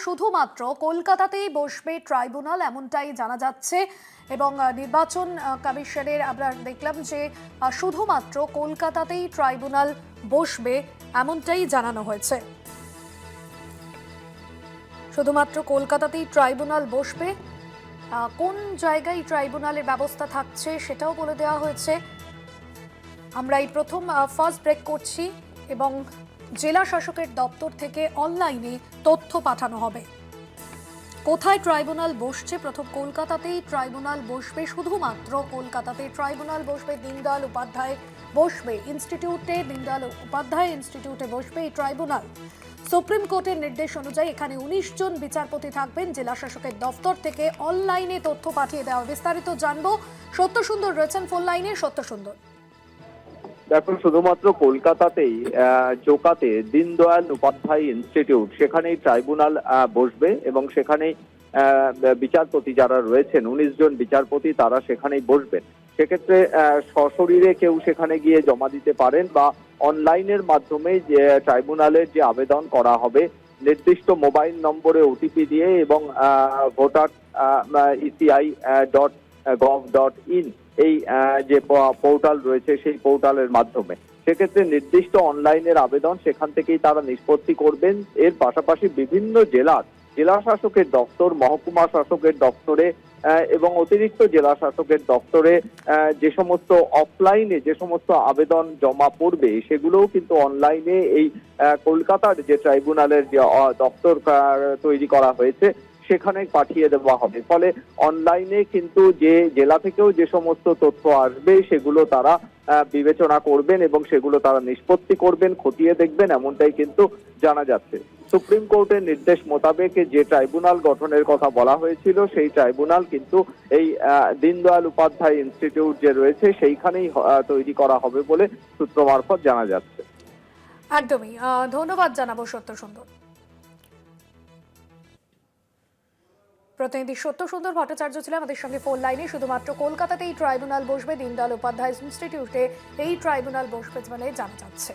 শুধুমাত্র কলকাতাতেই বসবে ট্রাইব্যুনাল, এমনটাই জানা যাচ্ছে। এবং নির্বাচন কমিশনের আমরা দেখলাম যে শুধুমাত্র কলকাতাতেই ট্রাইব্যুনাল বসবে, এমনটাই জানানো হয়েছে। শুধুমাত্র কলকাতাতেই ট্রাইব্যুনাল বসবে। কোন জায়গায় ট্রাইব্যুনালের ব্যবস্থা থাকছে সেটাও বলে দেওয়া হয়েছে। আমরা এই প্রথম ফার্স্ট ব্রেক করছি এবং জেলা শাসকের দপ্তর থেকে অনলাইনে তথ্য পাঠানো হবে। কোথায় ট্রাইব্যুনাল বসছে? প্রথম কলকাতাতেই ট্রাইব্যুনাল বসবে, শুধুমাত্র কলকাতাতে ট্রাইব্যুনাল বসবে। দীনদয়াল উপাধ্যায় বসবে ইনস্টিটিউটে, দীনদয়াল উপাধ্যায় ইনস্টিটিউটে বসবে এই ট্রাইব্যুনাল। সুপ্রিম কোর্টের নির্দেশ অনুযায়ী এখানে 19 জন বিচারপতি থাকবেন। জেলা শাসকের দপ্তর থেকে অনলাইনে তথ্য পাঠিয়ে দেওয়া। বিস্তারিত জানবো, সত্য সুন্দর রয়েছেন ফোন লাইনে। সত্য সুন্দর, দেখুন, শুধুমাত্র কলকাতাতেই চোকাতে দীনদয়াল উপাধ্যায় ইনস্টিটিউট, সেখানেই ট্রাইব্যুনাল বসবে এবং সেখানেই বিচারপতি যারা রয়েছেন 19 জন বিচারপতি তারা সেখানেই বসবেন। সেক্ষেত্রে সশরীরে কেউ সেখানে গিয়ে জমা দিতে পারেন বা অনলাইনের মাধ্যমে যে ট্রাইব্যুনালের যে আবেদন করা হবে নির্দিষ্ট মোবাইল নম্বরে ওটিপি দিয়ে এবং ভোটার eci.gov.in এই যে পোর্টাল রয়েছে সেই পোর্টালের মাধ্যমে, সেক্ষেত্রে নির্দিষ্ট অনলাইনের আবেদন সেখান থেকেই তারা নিষ্পত্তি করবেন। এর পাশাপাশি বিভিন্ন জেলা শাসকের দপ্তর, মহকুমা শাসকের দপ্তরে এবং অতিরিক্ত জেলা শাসকের দপ্তরে যে সমস্ত অফলাইনে যে সমস্ত আবেদন জমা পড়বে সেগুলোও কিন্তু অনলাইনে এই কলকাতার যে ট্রাইব্যুনালের যে দপ্তর তৈরি করা হয়েছে সেখানে পাঠিয়ে দেওয়া হবে। ফলে অনলাইনে কিন্তু যে জেলা থেকেও যে সমস্ত তথ্য আসবে সেগুলো তারা বিবেচনা করবেন এবং সেগুলো তারা নিষ্পত্তি করবেন, খতিয়ে দেখবেন, এমনটাই কিন্তু জানা যাচ্ছে। সুপ্রিম কোর্টের নির্দেশ মোতাবেক যে ট্রাইব্যুনাল গঠনের কথা বলা হয়েছিল সেই ট্রাইব্যুনাল কিন্তু এই দীনদয়াল উপাধ্যায় ইনস্টিটিউট যে রয়েছে সেইখানেই তৈরি করা হবে বলে সূত্র মারফত জানা যাচ্ছে। একদমই ধন্যবাদ জানাবো সত্য সুন্দর। প্রতিনিধি সত্য সুন্দর ভট্টাচার্য ছিল আমাদের সঙ্গে ফোন লাইনে। শুধুমাত্র কলকাতাতেই ট্রাইব্যুনাল বসবে, দীনদয়াল উপাধ্যায় ইনস্টিটিউটে এই ট্রাইব্যুনাল বসবে বলে জানা যাচ্ছে।